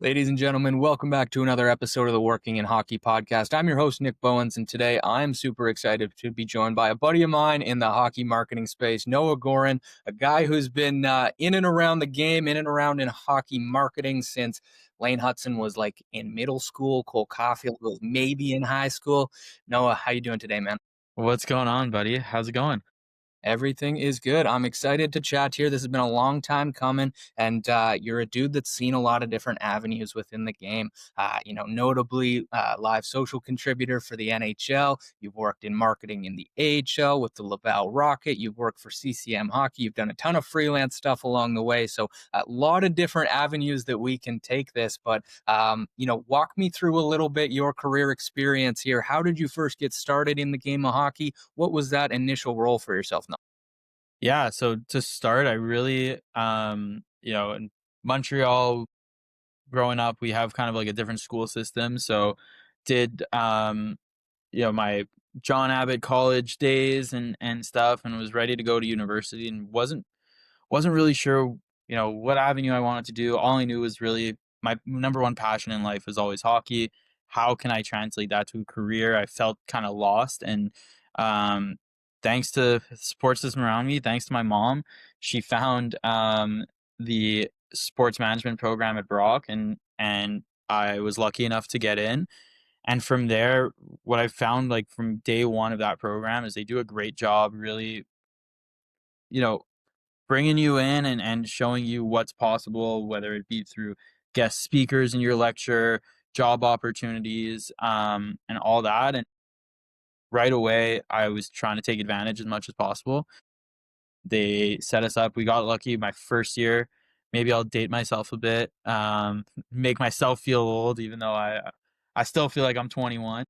Ladies and gentlemen, welcome back to another episode of the Working in Hockey podcast. I'm your host, Nick Bowins, and today I'm super excited to be joined by a buddy of mine in the hockey marketing space, Noah Goren, a guy who's been in and around the game, in and around in hockey marketing since Lane Hudson was like in middle school, Cole Caulfield was maybe in high school. Noah, how you doing today, man? What's going on, buddy? How's it going? Everything is good. I'm excited to chat here. This has been a long time coming, and you're a dude that's seen a lot of different avenues within the game. Notably, live social contributor for the NHL. You've worked in marketing in the AHL with the Laval Rocket. You've worked for CCM Hockey. You've done a ton of freelance stuff along the way. So a lot of different avenues that we can take this. But walk me through a little bit your career experience here. How did you first get started in the game of hockey? What was that initial role for yourself? Yeah, so to start, I really in Montreal growing up, we have kind of like a different school system. So did my John Abbott college days and stuff and was ready to go to university and wasn't really sure, what avenue I wanted to do. All I knew was really my number one passion in life was always hockey. How can I translate that to a career? I felt kind of lost, and um, thanks to the support system around me, thanks to my mom, she found the sports management program at Brock, and I was lucky enough to get in. And from there, what I found like from day one of that program is they do a great job, really, you know, bringing you in and showing you what's possible, whether it be through guest speakers in your lecture, job opportunities, and all that. And right away, I was trying to take advantage as much as possible. They set us up. We got lucky my first year. Maybe I'll date myself a bit, make myself feel old, even though I still feel like I'm 21.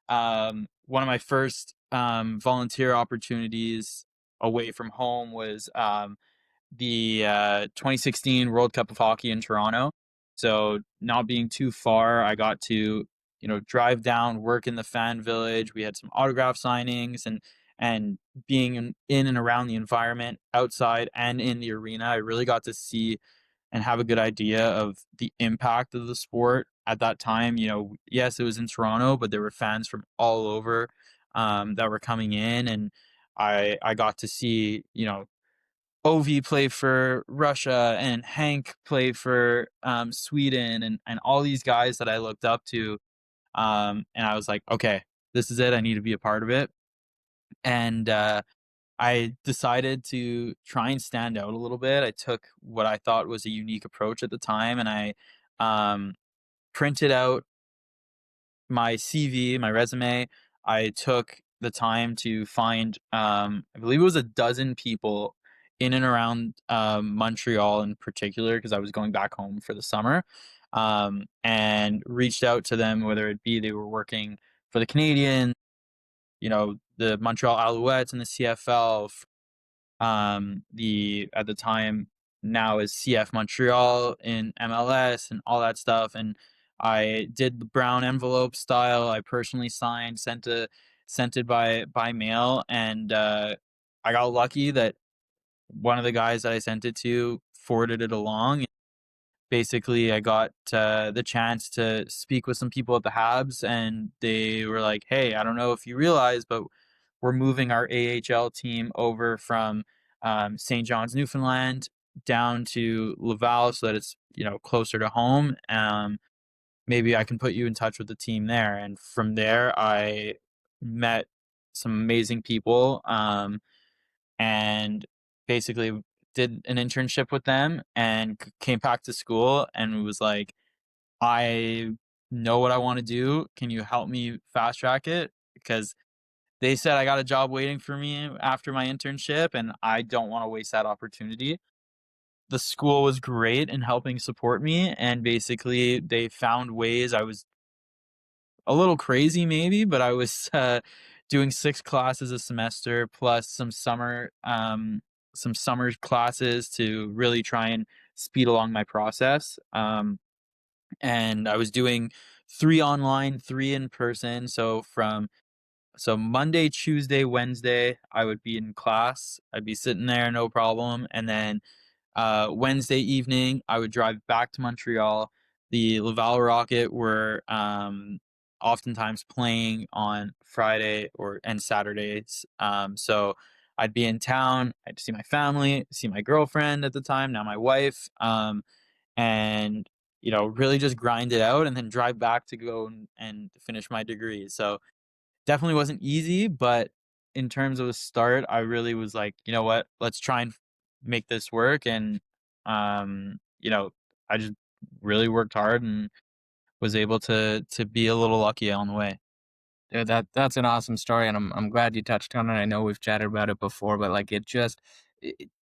One of my first volunteer opportunities away from home was the 2016 World Cup of Hockey in Toronto. So not being too far, I got to drive down, work in the fan village. We had some autograph signings and being in and around the environment outside and in the arena, I really got to see and have a good idea of the impact of the sport at that time. Yes, it was in Toronto, but there were fans from all over that were coming in, and I got to see Ovi play for Russia and Hank play for Sweden and all these guys that I looked up to. And I was like, okay, this is it. I need to be a part of it. And I decided to try and stand out a little bit. I took what I thought was a unique approach at the time, and I um, printed out my CV, my resume. I took the time to find, I believe it was a dozen people in and around Montreal in particular, because I was going back home for the summer, and reached out to them, whether it be they were working for the Canadian, the Montreal Alouettes in the CFL, the at the time now is CF Montreal in MLS and all that stuff. And I did the brown envelope style. I personally signed, sent it by mail, and I got lucky that one of the guys that I sent it to forwarded it along. Basically, I got the chance to speak with some people at the Habs, and they were like, "Hey, I don't know if you realize, but we're moving our AHL team over from St. John's, Newfoundland, down to Laval, so that it's closer to home. Maybe I can put you in touch with the team there." And from there, I met some amazing people, and basically did an internship with them and came back to school and was like, I know what I want to do. Can you help me fast track it? Because they said I got a job waiting for me after my internship, and I don't want to waste that opportunity. The school was great in helping support me, and basically they found ways. I was a little crazy maybe, but I was doing 6 classes a semester plus some summer classes to really try and speed along my process. And I was doing 3 online, 3 in person. So Monday, Tuesday, Wednesday, I would be in class. I'd be sitting there, no problem. And then Wednesday evening, I would drive back to Montreal, the Laval Rocket were oftentimes playing on Friday or and Saturdays. So I'd be in town, I'd see my family, see my girlfriend at the time, now my wife, and really just grind it out and then drive back to go and finish my degree. So definitely wasn't easy, but in terms of the start, I really was like, you know what, let's try and make this work. And um, you know, I just really worked hard and was able to be a little lucky on the way. Dude, that's an awesome story, and I'm glad you touched on it. I know we've chatted about it before, but like it just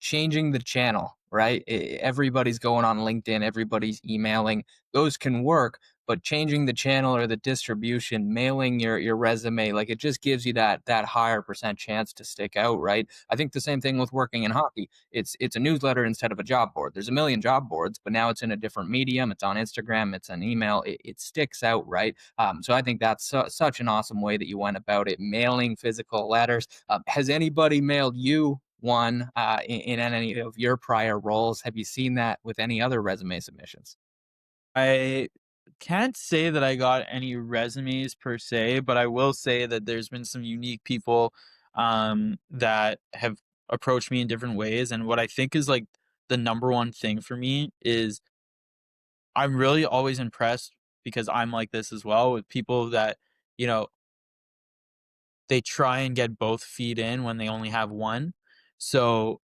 changing the channel, right? Everybody's going on LinkedIn, everybody's emailing. Those can work, but changing the channel or the distribution, mailing your resume, like it just gives you that higher percent chance to stick out, right? I think the same thing with working in hockey. It's a newsletter instead of a job board. There's a million job boards, but now it's in a different medium. It's on Instagram, it's an email. It sticks out, right? So I think that's such an awesome way that you went about it, mailing physical letters. Has anybody mailed you one in any of your prior roles? Have you seen that with any other resume submissions? I can't say that I got any resumes per se, but I will say that there's been some unique people that have approached me in different ways. And what I think is like the number one thing for me is I'm really always impressed because I'm like this as well with people that, you know, they try and get both feet in when they only have one. So,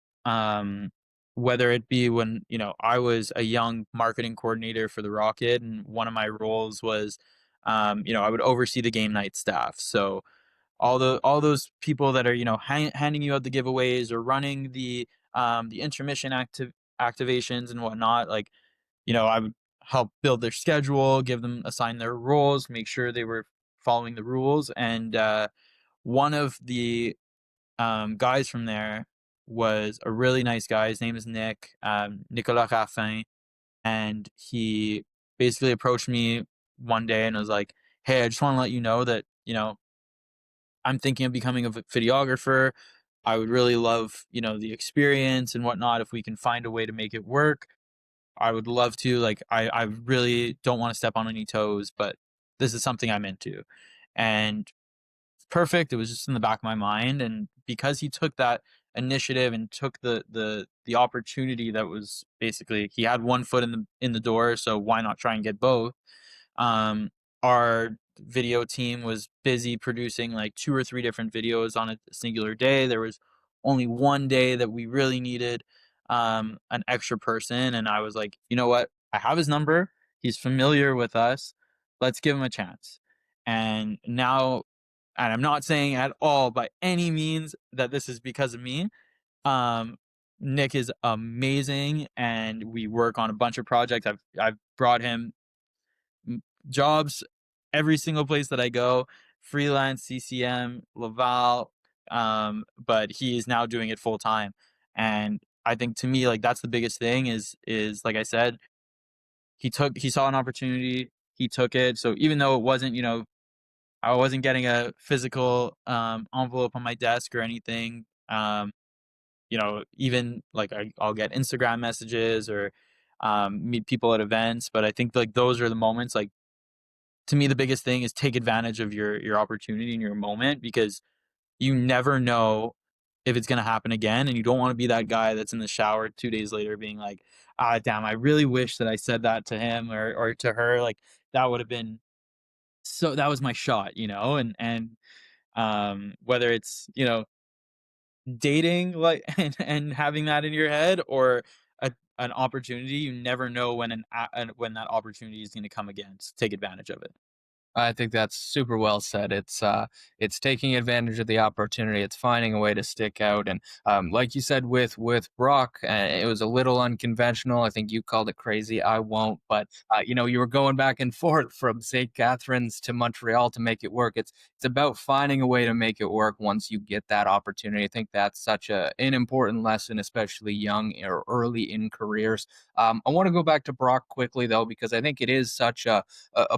whether it be when, I was a young marketing coordinator for the Rocket and one of my roles was, I would oversee the game night staff. So all those people that are, handing you out the giveaways or running the intermission activations and whatnot, like, I would help build their schedule, give them assign their roles, make sure they were following the rules. And one of the guys from there was a really nice guy. His name is Nick, Nicolas Raffin, and he basically approached me one day and was like, "Hey, I just want to let you know that I'm thinking of becoming a videographer. I would really love the experience and whatnot. If we can find a way to make it work, I would love to. Like, I really don't want to step on any toes, but this is something I'm into." And perfect. It was just in the back of my mind, and because he took that initiative and took the opportunity that was basically he had one foot in the door, so why not try and get both? Um, our video team was busy producing like 2 or 3 different videos on a singular day. There was only one day that we really needed an extra person, and I was like, "You know what? I have his number. He's familiar with us. Let's give him a chance." And now, and I'm not saying at all by any means that this is because of me. Um, Nick is amazing, and we work on a bunch of projects. I've brought him jobs every single place that I go, freelance, CCM, Laval, but he is now doing it full time. And I think to me, like that's the biggest thing is like I said, he saw an opportunity, he took it. So even though it wasn't, I wasn't getting a physical envelope on my desk or anything. Even like I'll get Instagram messages or meet people at events, but I think like those are the moments. Like to me, the biggest thing is take advantage of your opportunity and your moment because you never know if it's gonna happen again, and you don't want to be that guy that's in the shower 2 days later being like, ah, damn, I really wish that I said that to him or to her. Like that would have been so that was my shot, and whether it's dating like and having that in your head or an opportunity, you never know when when that opportunity is going to come again, so take advantage of it. I think that's super well said. It's taking advantage of the opportunity. It's finding a way to stick out, and like you said with Brock, it was a little unconventional. I think you called it crazy. I won't, but you were going back and forth from St. Catharines to Montreal to make it work. It's about finding a way to make it work once you get that opportunity. I think that's such an important lesson, especially young or early in careers. I want to go back to Brock quickly though, because I think it is such a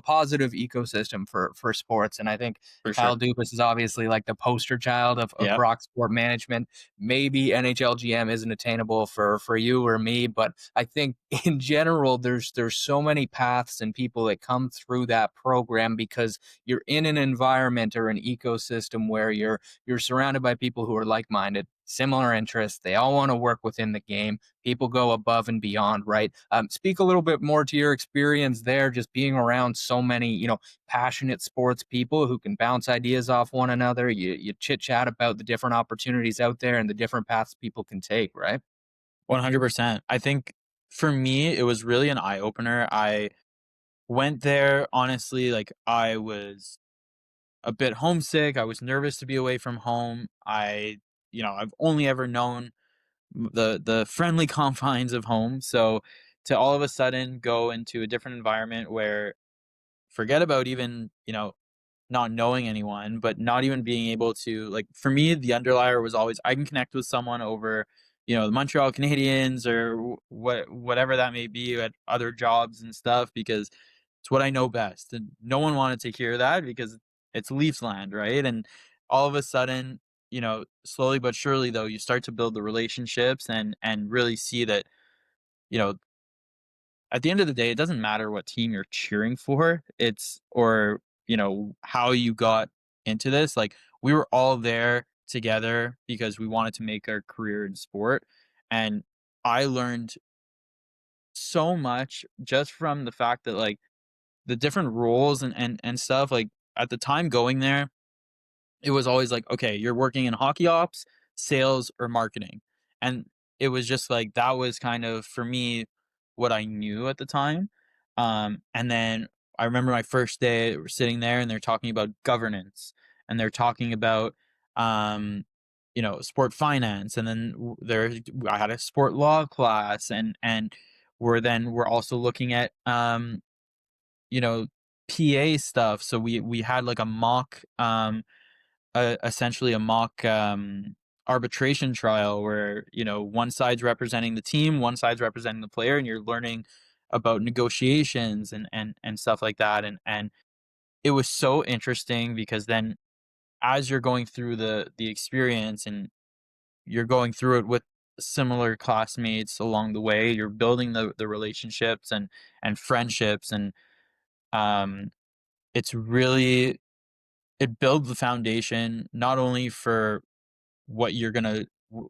positive ecosystem ecosystem for sports. And I think For sure. Kyle Dubas is obviously like the poster child of Yeah. Brock sport management. Maybe NHL GM isn't attainable for you or me, but I think in general there's so many paths and people that come through that program because you're in an environment or an ecosystem where you're surrounded by people who are like-minded, similar interests. They all want to work within the game. People go above and beyond, right? Speak a little bit more to your experience there, just being around so many, passionate sports people who can bounce ideas off one another. You chit chat about the different opportunities out there and the different paths people can take, right? 100%. I think for me, it was really an eye opener. I went there, honestly, like I was a bit homesick. I was nervous to be away from home. I've only ever known the friendly confines of home. So to all of a sudden go into a different environment where forget about even, not knowing anyone, but not even being able to like for me, the underlier was always I can connect with someone over, the Montreal Canadiens or whatever that may be at other jobs and stuff because it's what I know best. And no one wanted to hear that because it's Leafs land, right? And all of a sudden, slowly but surely though, you start to build the relationships and really see that, you know, at the end of the day, it doesn't matter what team you're cheering for. It's or, how you got into this. Like we were all there together because we wanted to make our career in sport. And I learned so much just from the fact that like the different roles and stuff, like at the time going there, it was always like, okay, you're working in hockey ops, sales, or marketing. And it was just like that was kind of for me what I knew at the time. And then I remember my first day we're sitting there and they're talking about governance and they're talking about sport finance and then I had a sport law class and we're also looking at you know PA stuff. So we had like a mock essentially a mock arbitration trial where one side's representing the team, one side's representing the player, and you're learning about negotiations and stuff like that. And it was so interesting because then as you're going through the experience and you're going through it with similar classmates along the way, you're building the relationships and friendships and um it's really it builds the foundation not only for what you're gonna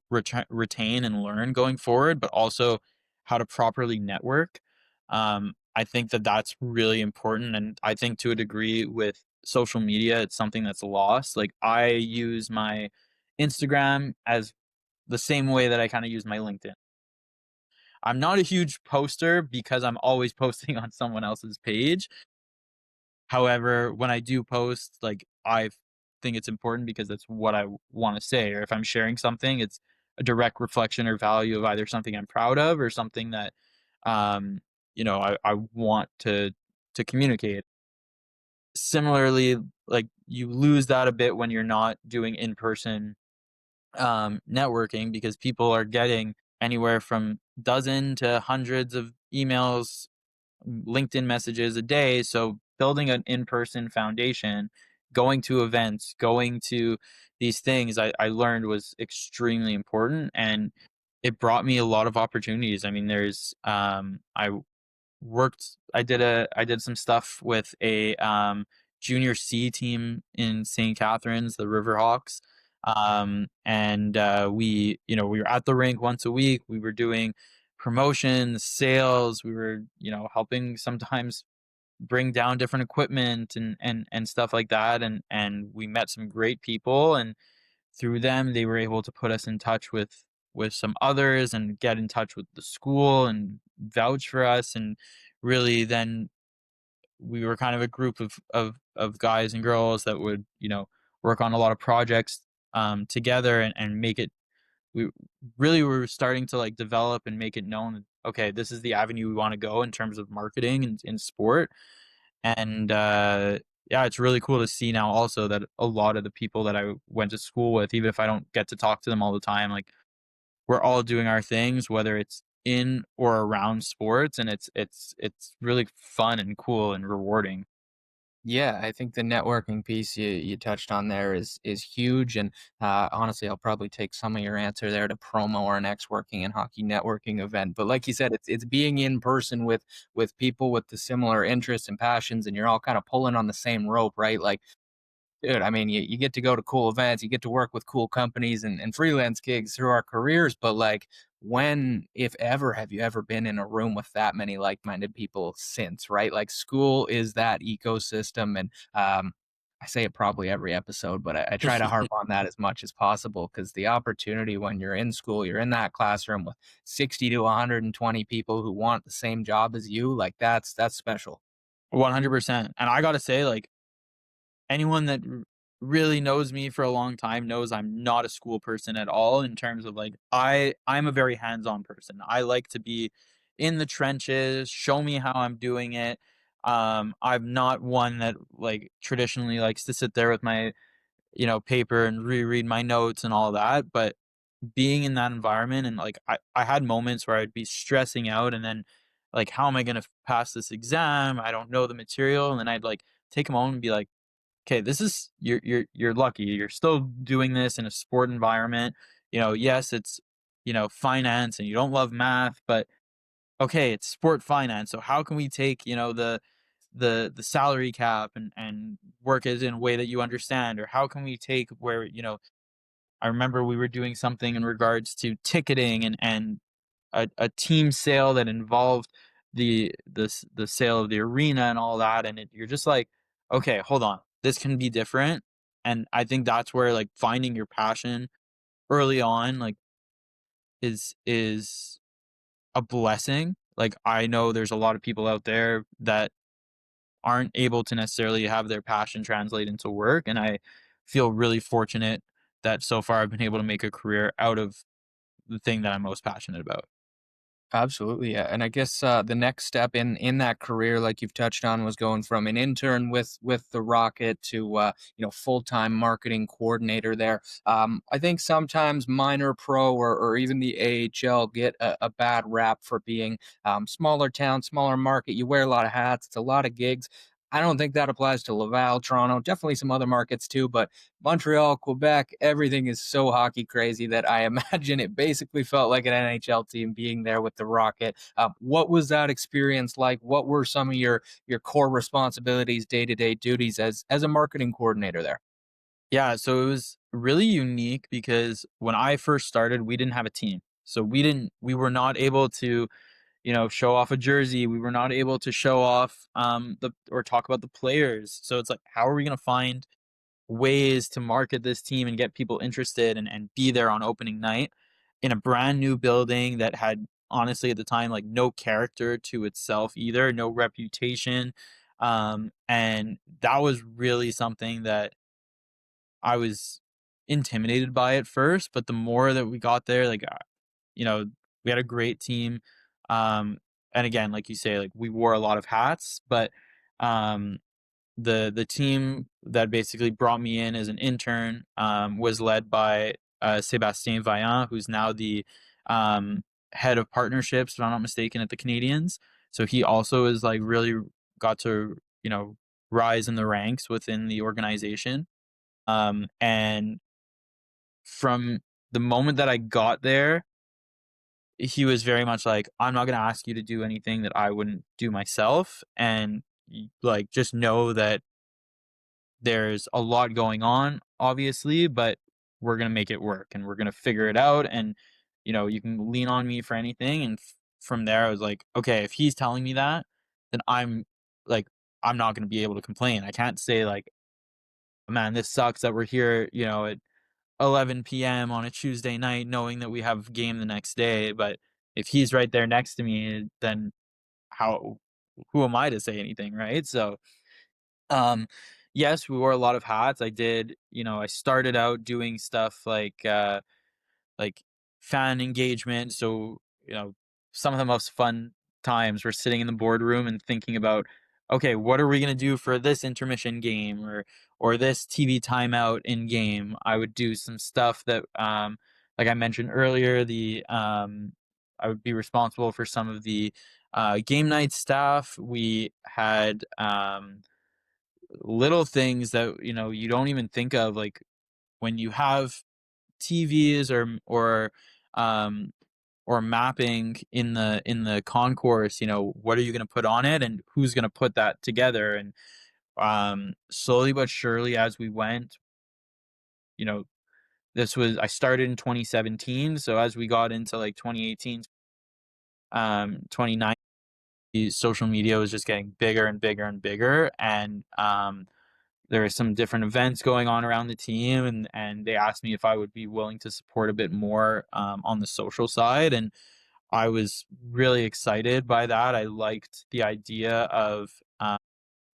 retain and learn going forward, but also how to properly network. I think that that's really important, and I think to a degree with social media, it's something that's lost. Like I use my Instagram as the same way that I kind of use my LinkedIn. I'm not a huge poster because I'm always posting on someone else's page. However, when I do post, like, I think it's important because that's what I wanna say, or if I'm sharing something, it's a direct reflection or value of either something I'm proud of or something that, um, I want to communicate. Similarly, like, you lose that a bit when you're not doing in-person, networking because people are getting anywhere from dozen to hundreds of emails LinkedIn messages a day. So building an in-person foundation, going to events, going to these things I learned was extremely important and it brought me a lot of opportunities. I mean, I did some stuff with a junior C team in St. Catharines, the Riverhawks. And we were at the rink once a week. We were doing promotions, sales. We were, helping sometimes bring down different equipment and stuff like that. And we met some great people, and through them, they were able to put us in touch with some others and get in touch with the school and vouch for us. And really, then we were kind of a group of guys and girls that would work on a lot of projects together and make it we really were starting to like develop and make it known okay, this is the avenue we want to go in terms of marketing and in sport. And yeah, it's really cool to see now also that a lot of the people that I went to school with, even if I don't get to talk to them all the time, like we're all doing our things, whether it's in or around sports, and it's really fun and cool and rewarding. Yeah, I think the networking piece you touched on there is huge, and honestly, I'll probably take some of your answer there to promo our next working and hockey networking event. But like you said, it's being in person with people with the similar interests and passions, and you're all kind of pulling on the same rope, right? Like dude, I mean, you get to go to cool events, you get to work with cool companies and freelance gigs through our careers, but like when, if ever, have you ever been in a room with that many like-minded people since, right? Like school is that ecosystem and I say it probably every episode, but I try to harp on that as much as possible because the opportunity when you're in school, you're in that classroom with 60 to 120 people who want the same job as you, like that's special. 100%. And I gotta say, like, anyone that really knows me for a long time knows I'm not a school person at all in terms of like I'm a very hands-on person. I like to be in the trenches, show me how I'm doing it. I'm not one that like traditionally likes to sit there with my, paper and reread my notes and all that, but being in that environment and like I had moments where I'd be stressing out and then like how am I going to pass this exam? I don't know the material and then I'd like take a moment and be like, okay, this is you're lucky. You're still doing this in a sport environment. Yes, it's finance and you don't love math, but okay, it's sport finance. So how can we take, the salary cap and work it in a way that you understand? Or how can we take where, I remember we were doing something in regards to ticketing and a team sale that involved the sale of the arena and all that, and you're just like, okay, hold on, this can be different, and I think that's where like finding your passion early on like is a blessing. Like I know there's a lot of people out there that aren't able to necessarily have their passion translate into work, and I feel really fortunate that so far I've been able to make a career out of the thing that I'm most passionate about. Absolutely, yeah, and I guess, the next step in that career, like you've touched on, was going from an intern with the Rocket to, full-time marketing coordinator there. I think sometimes minor pro or even the AHL get a bad rap for being, smaller town, smaller market, you wear a lot of hats, it's a lot of gigs. I don't think that applies to Laval, Toronto, definitely some other markets too, but Montreal, Quebec, everything is so hockey crazy that I imagine it basically felt like an NHL team being there with the Rocket. What was that experience like? What were some of your core responsibilities, day to day duties as a marketing coordinator there? Yeah, so it was really unique because when I first started, we didn't have a team. So we were not able to, show off a jersey. We were not able to show off the or talk about the players. So it's like, how are we gonna find ways to market this team and get people interested and be there on opening night in a brand new building that had honestly at the time like no character to itself either, no reputation. And that was really something that I was intimidated by at first, but the more that we got there, like, you know, we had a great team. Um, and again, like you say, like we wore a lot of hats, but um, the team that basically brought me in as an intern was led by Sebastien Vaillant, who's now the um, head of partnerships, if I'm not mistaken, at the Canadians. So he also is like really got to rise in the ranks within the organization. And from the moment that I got there, he was very much like, "I'm not gonna ask you to do anything that I wouldn't do myself, and like just know that there's a lot going on, obviously, but we're gonna make it work and we're gonna figure it out, and you can lean on me for anything." And from there, I was like, "Okay, if he's telling me that, then like I'm not gonna be able to complain. I can't say like, man, this sucks that we're here, at 11 p.m. on a Tuesday night knowing that we have a game the next day, but if he's right there next to me, then how who am I to say anything, right?" So, um, yes, we wore a lot of hats. I started out doing stuff like fan engagement. So, some of the most fun times were sitting in the boardroom and thinking about, okay, what are we gonna do for this intermission game or this TV timeout in game? I would do some stuff that like I mentioned earlier, I would be responsible for some of the game night staff. We had little things that, you don't even think of, like, when you have TVs um, or mapping in the concourse, what are you gonna put on it and who's gonna put that together? And, slowly but surely as we went, you know, I started in 2017, so as we got into, like, 2018, 2019, social media was just getting bigger and bigger and bigger, and, there were some different events going on around the team, and they asked me if I would be willing to support a bit more, on the social side, and I was really excited by that. I liked the idea of,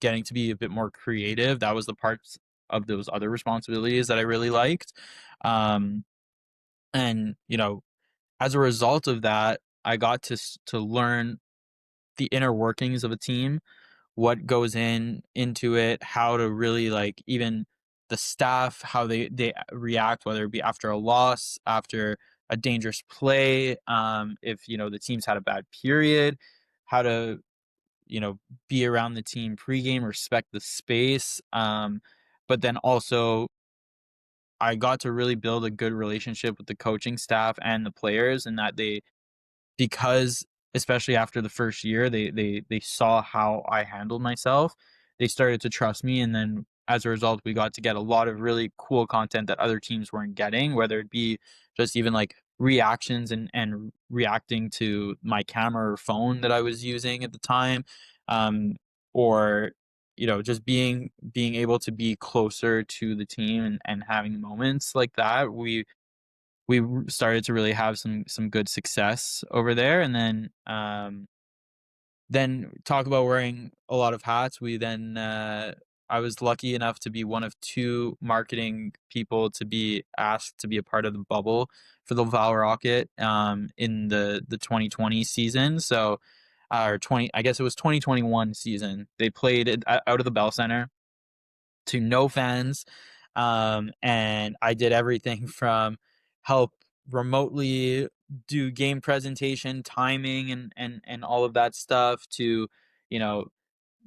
getting to be a bit more creative. That was the parts of those other responsibilities that I really liked. Um, and, as a result of that, I got to learn the inner workings of a team, what goes into it, how to really, like, even the staff, how they react, whether it be after a loss, after a dangerous play, if the team's had a bad period, how to be around the team pregame, respect the space, but then also I got to really build a good relationship with the coaching staff and the players, and that because especially after the first year, they saw how I handled myself. They started to trust me, and then as a result, we got to get a lot of really cool content that other teams weren't getting, whether it be just even like reactions and reacting to my camera or phone that I was using at the time, um, or just being able to be closer to the team and having moments like that. We started to really have some good success over there, and then talk about wearing a lot of hats. I was lucky enough to be one of 2 marketing people to be asked to be a part of the bubble for the Laval Rocket, in the 2020 season. So, or 20, I guess it was 2021 season. They played it out of the Bell Center to no fans. And I did everything from help remotely do game presentation, timing, and all of that stuff to, you know,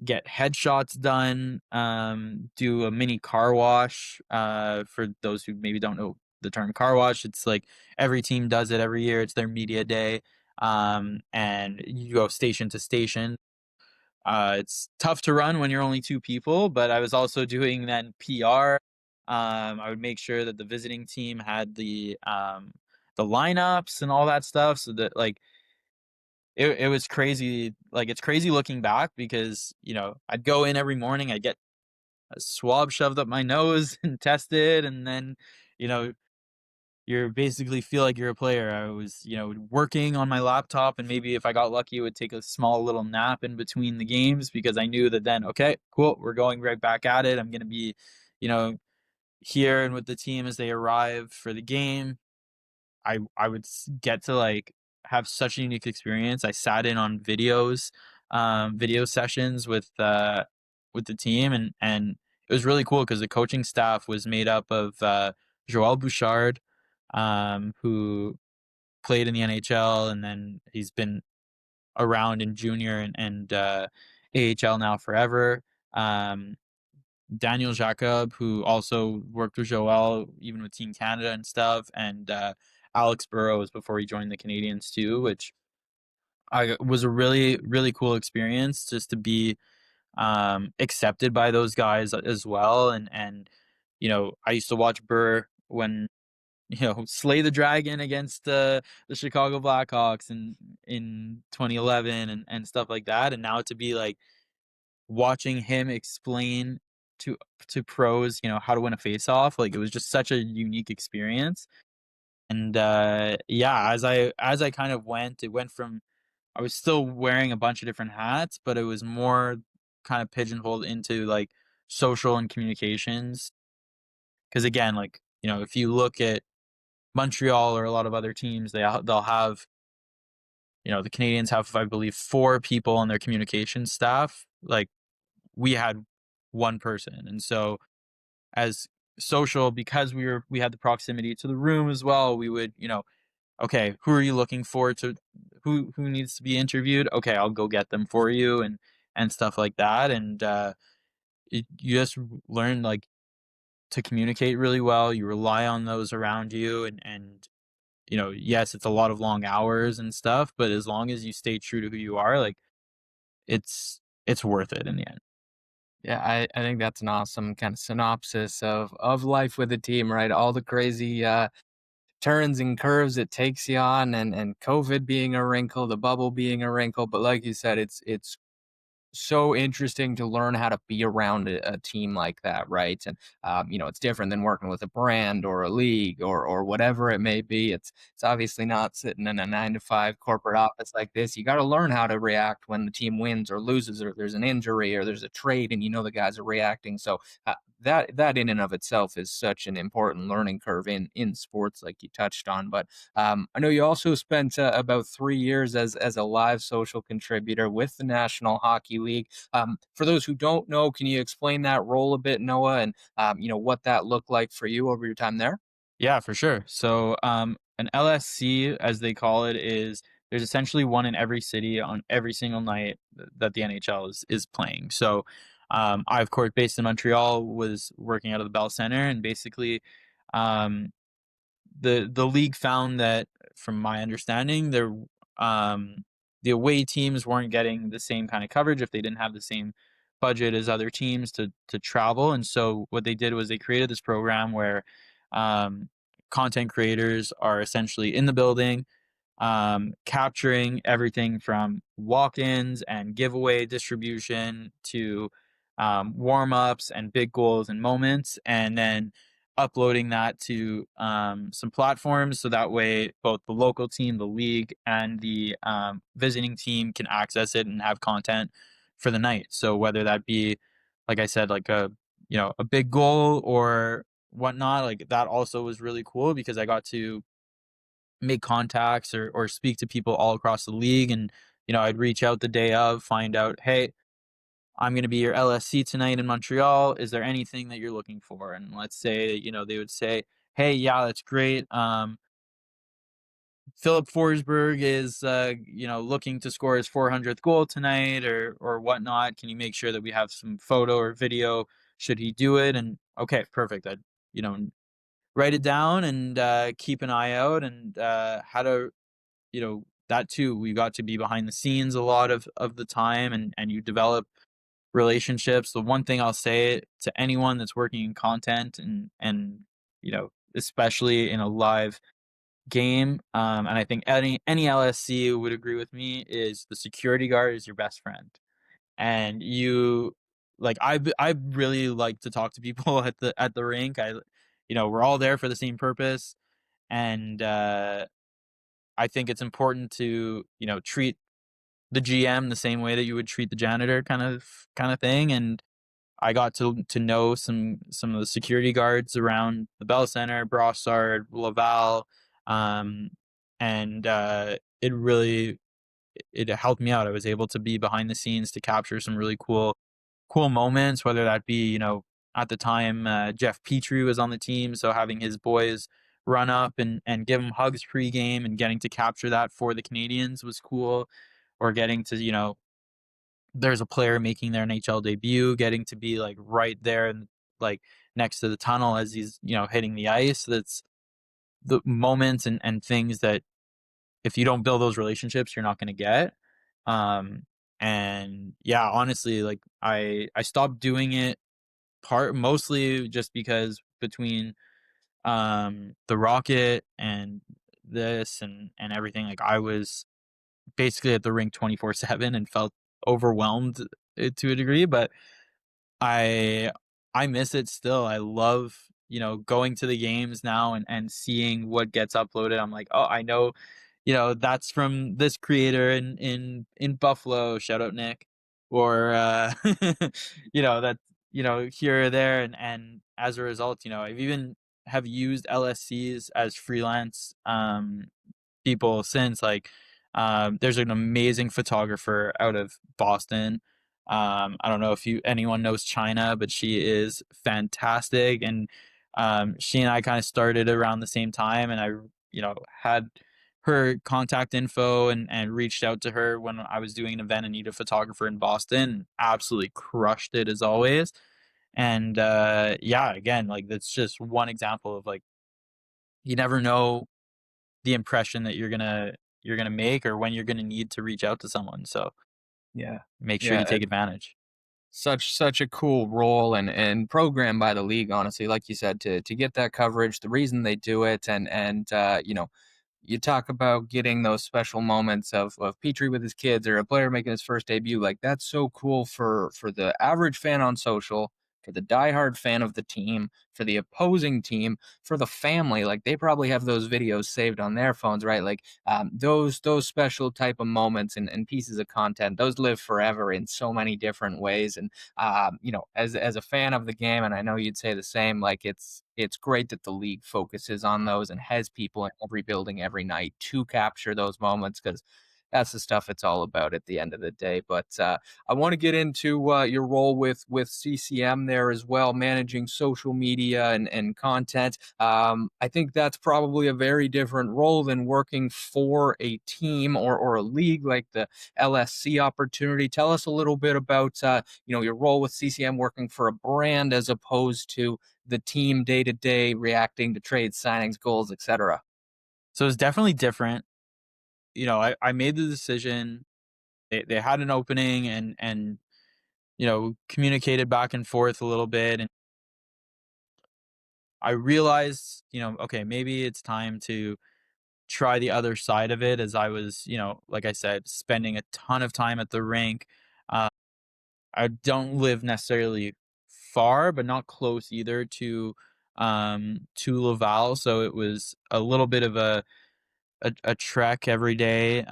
get headshots done, do a mini car wash. For those who maybe don't know the term car wash, it's like every team does it every year. It's their media day. And you go station to station. It's tough to run when you're only 2 people, but I was also doing then PR. I would make sure that the visiting team had the lineups and all that stuff, so that, like, it was crazy. Like, it's crazy looking back because, I'd go in every morning, I'd get a swab shoved up my nose and tested, and then, you know, you basically feel like you're a player. I was, working on my laptop, and maybe if I got lucky, would take a small little nap in between the games because I knew that then, okay, cool, we're going right back at it. I'm gonna be, you know, here and with the team as they arrive for the game. I would get to, like, have such a unique experience. I sat in on video sessions with the team, and it was really cool because the coaching staff was made up of Joel Bouchard, who played in the NHL, and then he's been around in junior and AHL now forever. Um, Daniel Jacob, who also worked with Joel, even with Team Canada and stuff, and Alex Burrows before he joined the Canadians too, which I was a really really cool experience just to be accepted by those guys as well. And I used to watch Burr when slay the dragon against the Chicago Blackhawks in 2011 and stuff like that, and now to be like watching him explain to to pros, how to win a face-off, like, it was just such a unique experience. And, yeah, as I kind of went, it went from I was still wearing a bunch of different hats, but it was more kind of pigeonholed into, like, social and communications. Because again, like, if you look at Montreal or a lot of other teams, they'll have, the Canadians have, I believe, 4 people on their communications staff. Like, we had 1 person, and so as social, because we had the proximity to the room as well, we would, okay, who are you looking for to who needs to be interviewed? Okay, I'll go get them for you and stuff like that. And you just learn, like, to communicate really well. You rely on those around you, and yes, it's a lot of long hours and stuff, but as long as you stay true to who you are, like, it's worth it in the end. Yeah, I think that's an awesome kind of synopsis of life with a team, right? All the crazy turns and curves it takes you on, and COVID being a wrinkle, the bubble being a wrinkle. But like you said, it's so interesting to learn how to be around a team like that, right? And it's different than working with a brand or a league or whatever it may be. It's obviously not sitting in a 9 to 5 corporate office like this. You got to learn how to react when the team wins or loses, or there's an injury or there's a trade, and the guys are reacting. So that in and of itself is such an important learning curve in sports, like you touched on. But I know you also spent about 3 years as a live social contributor with the National Hockey League. For those who don't know, can you explain that role a bit, Noah, and what that looked like for you over your time there? Yeah, for sure. So, an LSC, as they call it, is there's essentially one in every city on every single night that the NHL is playing. So, I, of course, based in Montreal, was working out of the Bell Center, and basically, um, the league found that, from my understanding, um the away teams weren't getting the same kind of coverage if they didn't have the same budget as other teams to travel. And so what they did was they created this program where um content creators are essentially in the building, capturing everything from walk-ins and giveaway distribution to warm-ups and big goals and moments, and then uploading that to some platforms so that way both the local team, the league, and the visiting team can access it and have content for the night. So whether that be, like I said, like a big goal or whatnot, like that also was really cool because I got to make contacts or speak to people all across the league. And I'd reach out the day of, find out, hey, I'm going to be your LSC tonight in Montreal, is there anything that you're looking for? And let's say, they would say, hey, yeah, that's great, Philip Forsberg is looking to score his 400th goal tonight, or whatnot, can you make sure that we have some photo or video should he do it? And okay, perfect, I'd you know write it down and keep an eye out. And how to that too, we got to be behind the scenes a lot of the time, and you develop relationships. The one thing I'll say to anyone that's working in content, and especially in a live game, and I think any LSC would agree with me, is the security guard is your best friend. And I really like to talk to people at the rink. We're all there for the same purpose. And I think it's important to, treat the GM the same way that you would treat the janitor, kind of thing. And I got to know some of the security guards around the Bell Center, Brossard, Laval, um, and it really it helped me out. I was able to be behind the scenes to capture some really cool moments, whether that be, at the time, Jeff Petrie was on the team, so having his boys run up and give him hugs pregame and getting to capture that for the Canadians was cool. Or getting to, there's a player making their NHL debut, getting to be like right there and like next to the tunnel as he's, hitting the ice. That's the moments and things that if you don't build those relationships, you're not going to get. Um, and yeah, honestly, like I stopped doing it part mostly just because between the Rocket and this and everything, like I was basically at the rink 24/7 and felt overwhelmed to a degree. But I I miss it still. I love, going to the games now and seeing what gets uploaded. I'm like, "Oh, I know, that's from this creator in Buffalo, shout out Nick." Or that, here or there. And as a result, I've even have used LSCs as freelance people since. Like, there's an amazing photographer out of Boston. I don't know if anyone knows China, but she is fantastic. And she and I kind of started around the same time, and I had her contact info and reached out to her when I was doing an event and needed a photographer in Boston. Absolutely crushed it as always. And yeah, again, like that's just one example of like you never know the impression that you're gonna make or when you're gonna need to reach out to someone. So Yeah. make sure you Yeah. take advantage. Such a cool role and program by the league, honestly, like you said, to get that coverage, the reason they do it, and you know, you talk about getting those special moments of Petrie with his kids or a player making his first debut. Like that's so cool for the average fan on social, for the diehard fan of the team, for the opposing team, for the family. Like they probably have those videos saved on their phones, right? Like those special type of moments and pieces of content, those live forever in so many different ways. And you know, as a fan of the game, and I know you'd say the same, like it's great that the league focuses on those and has people in every building every night to capture those moments because that's the stuff it's all about at the end of the day. But I want to get into your role with CCM there as well, managing social media and content. I think that's probably a very different role than working for a team or a league like the LSC opportunity. Tell us a little bit about you know, your role with CCM working for a brand as opposed to the team day to day reacting to trades, signings, goals, etc. So it's definitely different. You know, I made the decision. They had an opening and you know communicated back and forth a little bit, and I realized you know okay maybe it's time to try the other side of it as I was you know like I said spending a ton of time at the rink. Uh, I don't live necessarily far, but not close either to Laval, so it was a little bit of a trek every day.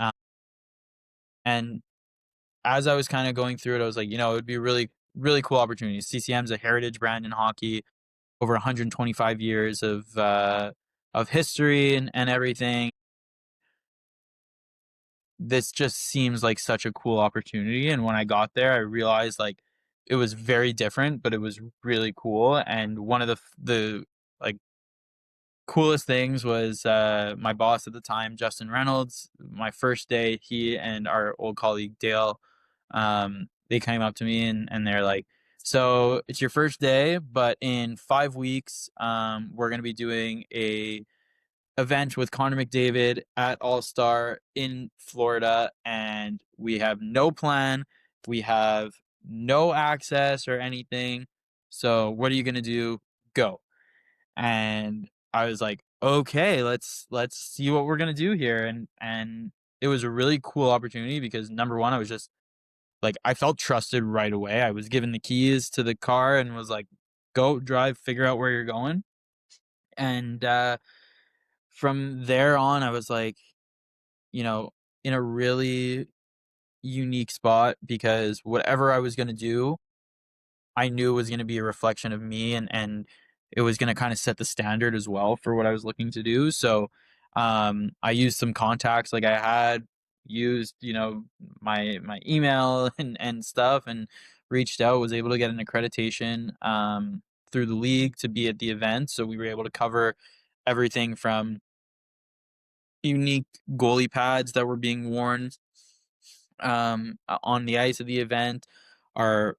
And as I was kind of going through it, I was like, you know, it would be a really cool opportunity. CCM's a heritage brand in hockey, over 125 years of history and everything. This just seems like such a cool opportunity. And when I got there, I realized like it was very different, but it was really cool. And one of the like coolest things was my boss at the time, Justin Reynolds. My first day, he and our old colleague Dale, they came up to me and they're like, "So it's your first day, but in 5 weeks, we're gonna be doing a event with Connor McDavid at All Star in Florida, and we have no plan. We have no access or anything. So what are you gonna do? Go." And I was like, "Okay, let's see what we're gonna do here." And it was a really cool opportunity because number one, I was just like I felt trusted right away. I was given the keys to the car and was like, "Go drive, figure out where you're going." And from there on, I was like, you know, in a really unique spot because whatever I was gonna do, I knew it was gonna be a reflection of me and it was gonna kinda set the standard as well for what I was looking to do, so, I used some contacts, like, I had used, you know, my email and stuff and reached out, was able to get an accreditation, through the league to be at the event, so we were able to cover everything from unique goalie pads that were being worn, on the ice of the event, our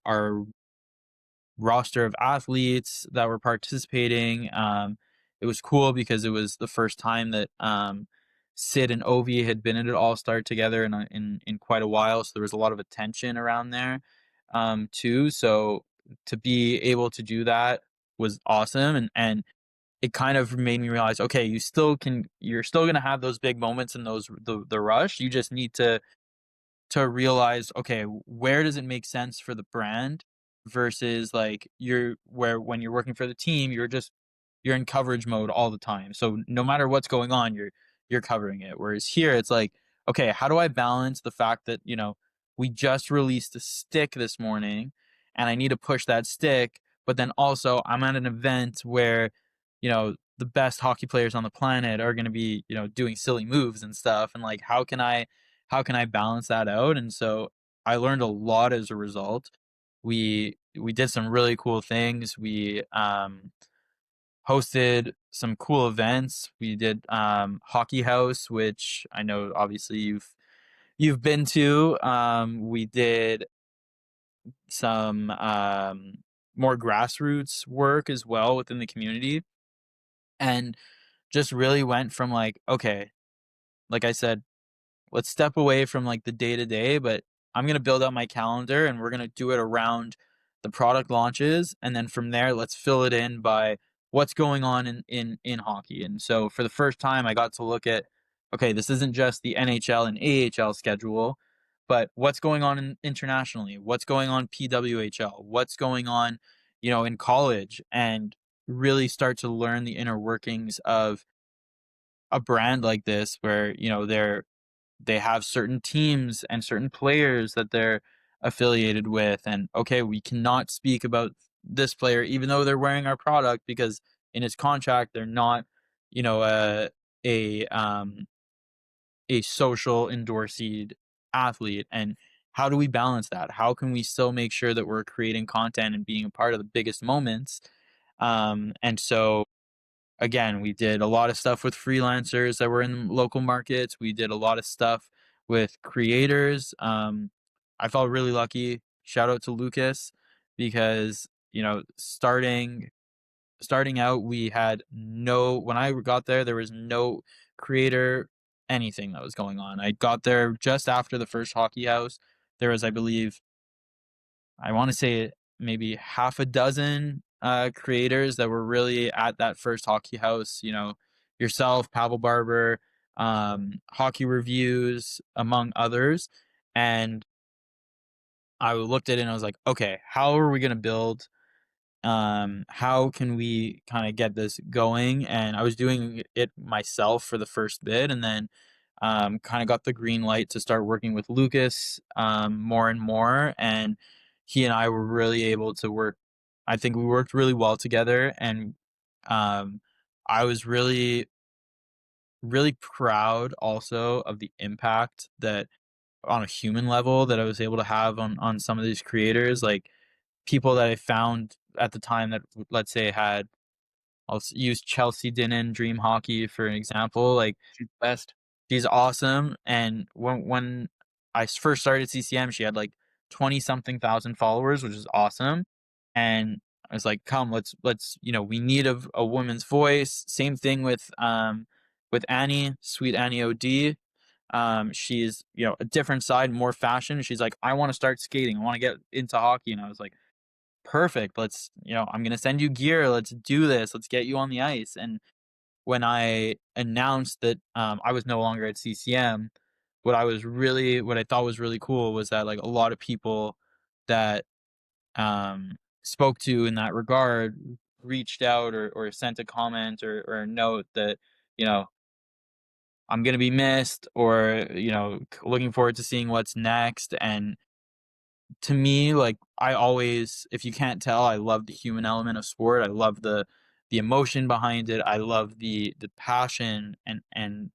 roster of athletes that were participating. It was cool because it was the first time that Sid and Ovi had been at an All Star together in quite a while, so there was a lot of attention around there too. So to be able to do that was awesome, and it kind of made me realize, okay, you're still gonna have those big moments and the rush. You just need to realize, okay, where does it make sense for the brand versus like you're where when you're working for the team, you're in coverage mode all the time. So no matter what's going on, you're covering it. Whereas here it's like, okay, how do I balance the fact that, you know, we just released a stick this morning and I need to push that stick, but then also I'm at an event where, you know, the best hockey players on the planet are going to be, you know, doing silly moves and stuff and like how can I balance that out? And so I learned a lot as a result. We did some really cool things. We hosted some cool events. We did Hockey House, which I know obviously you've been to. We did some more grassroots work as well within the community, and just really went from like, okay, like I said, let's step away from like the day to day, but I'm going to build out my calendar and we're going to do it around the product launches. And then from there, let's fill it in by what's going on in hockey. And so for the first time, I got to look at, okay, this isn't just the NHL and AHL schedule, but what's going on internationally, what's going on PWHL, what's going on, in college, and really start to learn the inner workings of a brand like this where, they have certain teams and certain players that they're affiliated with, and okay, we cannot speak about this player even though they're wearing our product because in his contract they're not, you know, a um a social endorsed athlete. And how do we balance that? How can we still make sure that we're creating content and being a part of the biggest moments? And so again, we did a lot of stuff with freelancers that were in local markets. We did a lot of stuff with creators. I felt really lucky. Shout out to Lucas because, starting out, we had no when I got there, there was no creator anything that was going on. I got there just after the first hockey house. There was, I believe, I want to say maybe half a dozen creators that were really at that first hockey house. Yourself, Pavel Barber, hockey reviews, among others. And I looked at it and I was like, okay, how are we going to build? How can we kind of get this going? And I was doing it myself for the first bit, and then kind of got the green light to start working with Lucas more and more. And he and I were really able to work. I think we worked really well together, and um, I was really, really proud also of the impact that on a human level that I was able to have on some of these creators, like people that I found at the time that let's say had use Chelsea Dinnen Dream Hockey for an example. Like She's the best. she's awesome, and when I first started CCM, she had, like, 20 something thousand followers, which is awesome, and I was like, "Come, let's we need a woman's voice." Same thing with Annie, Sweet Annie OD. She's, a different side, more fashion. She's like, "I wanna start skating. I wanna get into hockey," and I was like, "Perfect. I'm gonna send you gear. Let's do this. Let's get you on the ice." And when I announced that, I was no longer at CCM, what I thought was really cool was that, like, a lot of people that, spoke to in that regard reached out or sent a comment or a note that, you know, "I'm gonna be missed," or, "Looking forward to seeing what's next." And to me, like, I always, if you can't tell, I love the human element of sport. I love the emotion behind it. I love the passion, and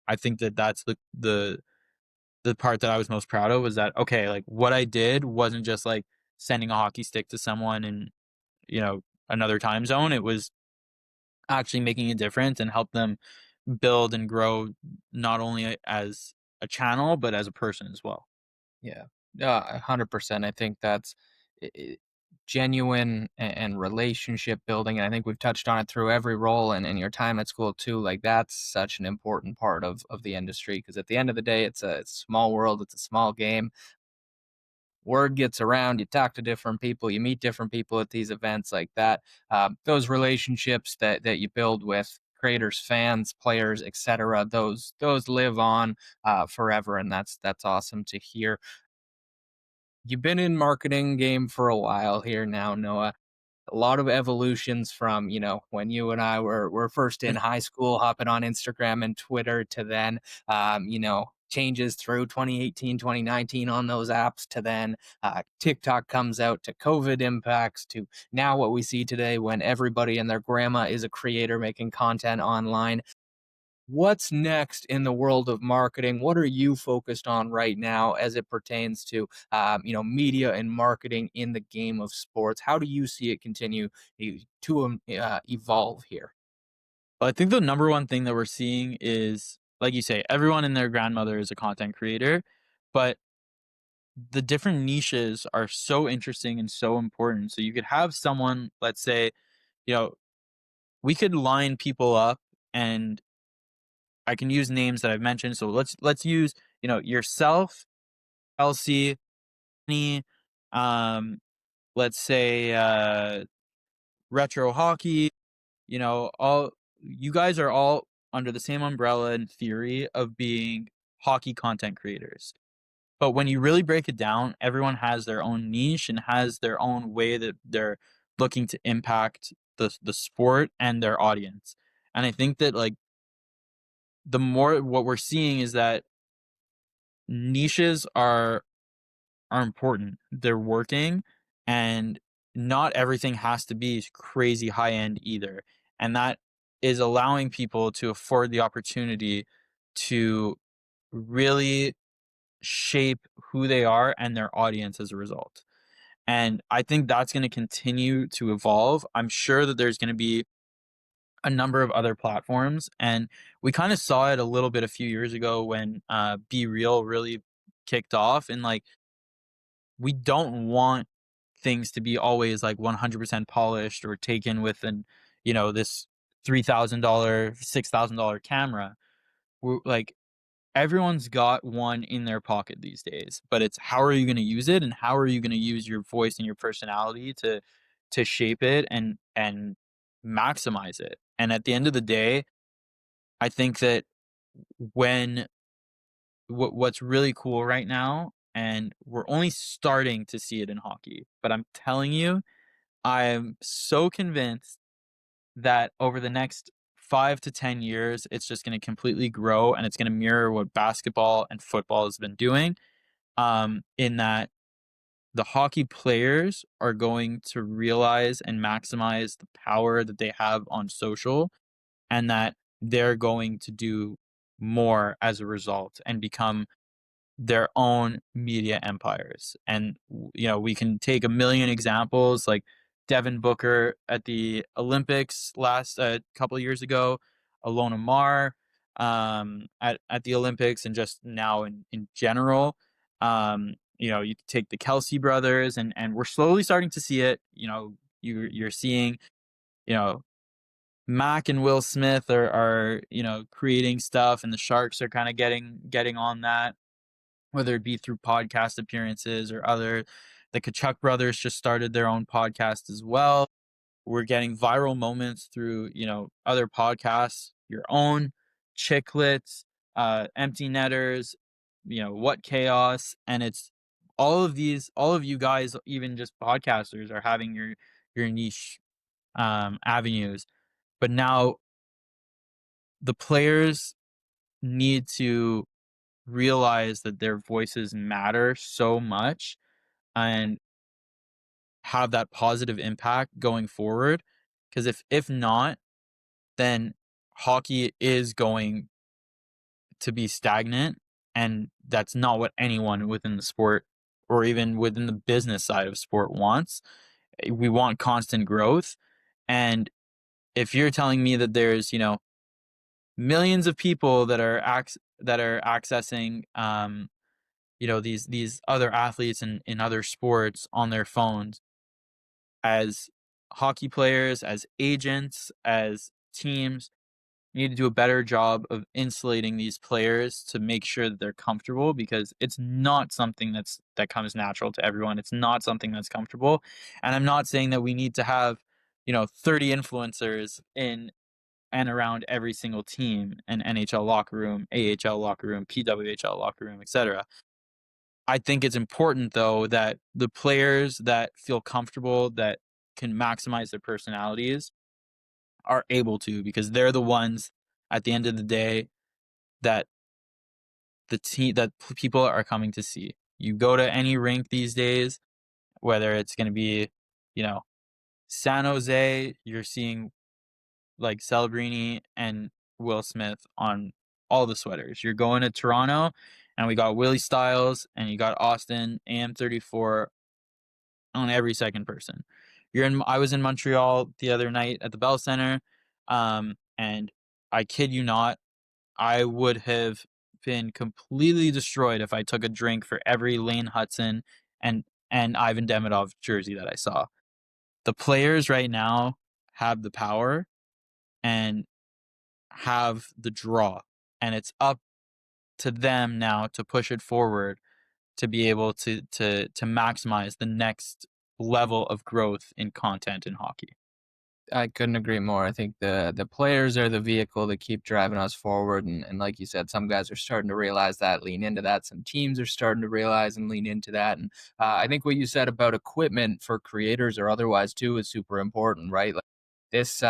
I think that that's the part that I was most proud of was that, okay, like, what I did wasn't just, like, sending a hockey stick to someone in, another time zone. It was actually making a difference and help them build and grow not only as a channel, but as a person as well. Yeah. 100%. I think that's I genuine and relationship building, and I think we've touched on it through every role and your time at school too. Like, that's such an important part of the industry because at the end of the day, it's a small world, it's a small game. Word gets around, you talk to different people, you meet different people at these events like that. Those relationships that you build with creators, fans, players, etc., those live on forever, and that's awesome to hear. You've been in marketing game for a while here now, Noah. A lot of evolutions from, when you and I were first in high school, hopping on Instagram and Twitter to then, changes through 2018, 2019 on those apps to then TikTok comes out to COVID impacts to now what we see today when everybody and their grandma is a creator making content online. What's next in the world of marketing? What are you focused on right now as it pertains to, media and marketing in the game of sports? How do you see it continue to evolve here? Well, I think the number one thing that we're seeing is, like you say, everyone and their grandmother is a content creator, but the different niches are so interesting and so important. So you could have someone, let's say, you know, we could line people up, and I can use names that I've mentioned. So let's use, yourself, Elsie, me, um, let's say retro hockey, all you guys are all under the same umbrella in theory of being hockey content creators. But when you really break it down, everyone has their own niche and has their own way that they're looking to impact the sport and their audience. And I think that, like, the more what we're seeing is that niches are important. They're working, and not everything has to be crazy high end either. And that is allowing people to afford the opportunity to really shape who they are and their audience as a result. And I think that's going to continue to evolve. I'm sure that there's going to be a number of other platforms, and we kind of saw it a little bit a few years ago when Be Real really kicked off. And, like, we don't want things to be always like 100% polished or taken with this $3,000, $6,000 camera. We're like, everyone's got one in their pocket these days, but it's how are you going to use it, and how are you going to use your voice and your personality to shape it and maximize it. And at the end of the day, I think that when what's really cool right now, and we're only starting to see it in hockey, but I'm telling you, I'm so convinced that over the next 5 to 10 years, it's just gonna completely grow, and it's gonna mirror what basketball and football has been doing, in that the hockey players are going to realize and maximize the power that they have on social, and that they're going to do more as a result and become their own media empires. And we can take a million examples, like Devin Booker at the Olympics last couple of years ago, Alona Mar at the Olympics, and just now in general. You take the Kelsey brothers, and we're slowly starting to see it. You're seeing, you know, Mac and Will Smith are creating stuff, and the Sharks are kind of getting on that, whether it be through podcast appearances or other. The Kachuk brothers just started their own podcast as well. We're getting viral moments through, other podcasts, your own, Chicklets, Empty Netters, What Chaos. And it's all of you guys, even just podcasters, are having your niche avenues. But now the players need to realize that their voices matter so much and have that positive impact going forward. Because if not, then hockey is going to be stagnant, and that's not what anyone within the sport or even within the business side of sport wants. We want constant growth. And if you're telling me that there's, millions of people that are accessing these other athletes in other sports on their phones, as hockey players, as agents, as teams, need to do a better job of insulating these players to make sure that they're comfortable, because it's not something that comes natural to everyone. It's not something that's comfortable. And I'm not saying that we need to have 30 influencers in and around every single team, an NHL locker room, AHL locker room, PWHL locker room, etc. I think it's important, though, that the players that feel comfortable, that can maximize their personalities, are able to, because they're the ones at the end of the day that people are coming to see. You go to any rink these days, whether it's going to be, you know, San Jose, you're seeing like Celebrini and Will Smith on all the sweaters. You're going to Toronto, and we got Willie Styles, and you got Austin AM34 on every second person. I was in Montreal the other night at the Bell Center, and I kid you not, I would have been completely destroyed if I took a drink for every Lane Hudson and Ivan Demidov jersey that I saw. The players right now have the power and have the draw, and it's up to them now to push it forward to be able to maximize the next level of growth in content in hockey. I couldn't agree more. I think the players are the vehicle that keep driving us forward, and like you said, some guys are starting to realize that, lean into that. Some teams are starting to realize and lean into that. And I think what you said about equipment for creators or otherwise too is super important, right? Like this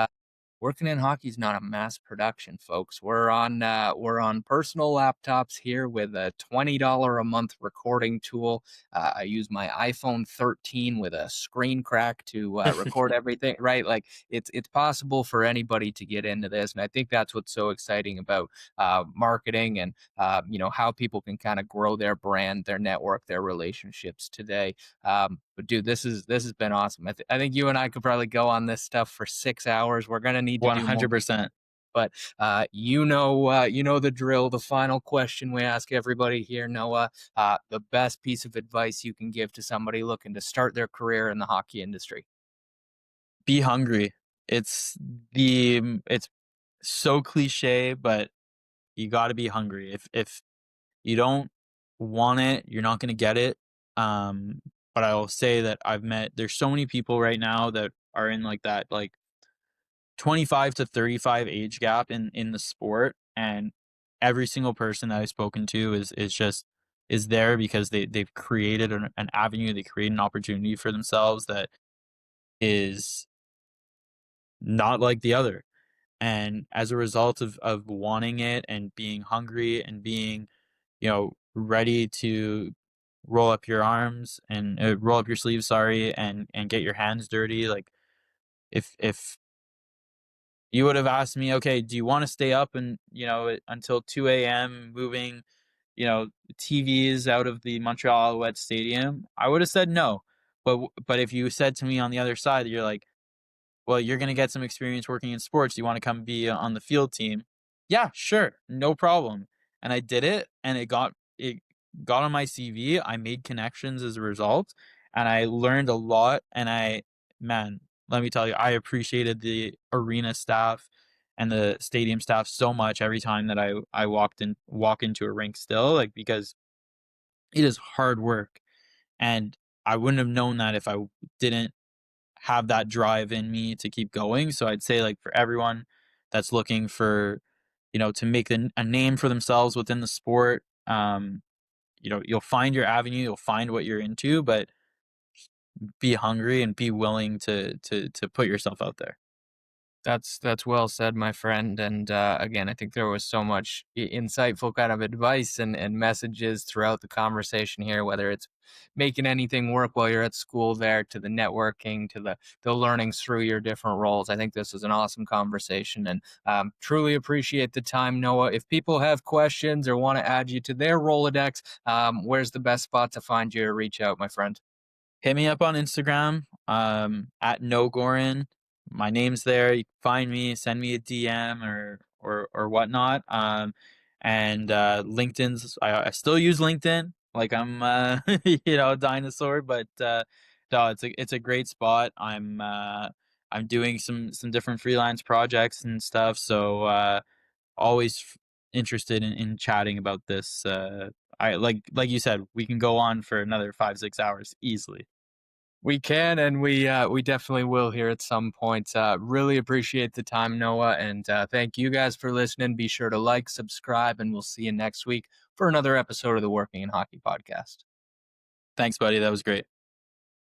working in hockey is not a mass production, folks. We're on personal laptops here with a $20 a month recording tool. I use my iPhone 13 with a screen crack to record everything. Right, like it's possible for anybody to get into this, and I think that's what's so exciting about marketing and how people can kind of grow their brand, their network, their relationships today. But dude, this has been awesome. I think you and I could probably go on this stuff for 6 hours. We're gonna need to do more, 100%. but you know the drill. The final question we ask everybody here, Noah, the best piece of advice you can give to somebody looking to start their career in the hockey industry. Be hungry. It's it's so cliche, but you got to be hungry. If you don't want it, you're not going to get it. Um, but I will say that there's so many people right now that are in like that, like 25 to 35 age gap in the sport, and every single person that I've spoken to is there because they've created an avenue, they create an opportunity for themselves that is not like the other. And as a result of wanting it and being hungry and being, ready to roll up your arms and roll up your sleeves, sorry, and get your hands dirty, like if you would have asked me, okay, do you want to stay up and until 2 a.m. moving, TVs out of the Montreal Alouette Stadium? I would have said no. But if you said to me on the other side, you're like, well, you're gonna get some experience working in sports. Do you wanna come be on the field team? Yeah, sure, no problem. And I did it, and it got on my CV. I made connections as a result, and I learned a lot. And man, let me tell you, I appreciated the arena staff and the stadium staff so much every time that I walk into a rink still, like, because it is hard work, and I wouldn't have known that if I didn't have that drive in me to keep going. So I'd say, like, for everyone that's looking for, to make a name for themselves within the sport, you'll find your avenue, you'll find what you're into, but be hungry and be willing to put yourself out there. That's well said, my friend. And again, I think there was so much insightful kind of advice and messages throughout the conversation here. Whether it's making anything work while you're at school, there to the networking, to the learnings through your different roles. I think this was an awesome conversation, and truly appreciate the time, Noah. If people have questions or want to add you to their Rolodex, where's the best spot to find you or reach out, my friend? Hit me up on Instagram, at Noah Goren. My name's there. You can find me, send me a DM or whatnot. And LinkedIn's I still use LinkedIn like I'm a dinosaur, but no, it's a great spot. I'm doing some different freelance projects and stuff, so always interested in chatting about this. I like you said, we can go on for another 5 6 hours easily. We can, and we definitely will here at some point. Really appreciate the time, Noah, and thank you guys for listening. Be sure to like, subscribe, and we'll see you next week for another episode of the Working in Hockey podcast. Thanks, buddy. That was great.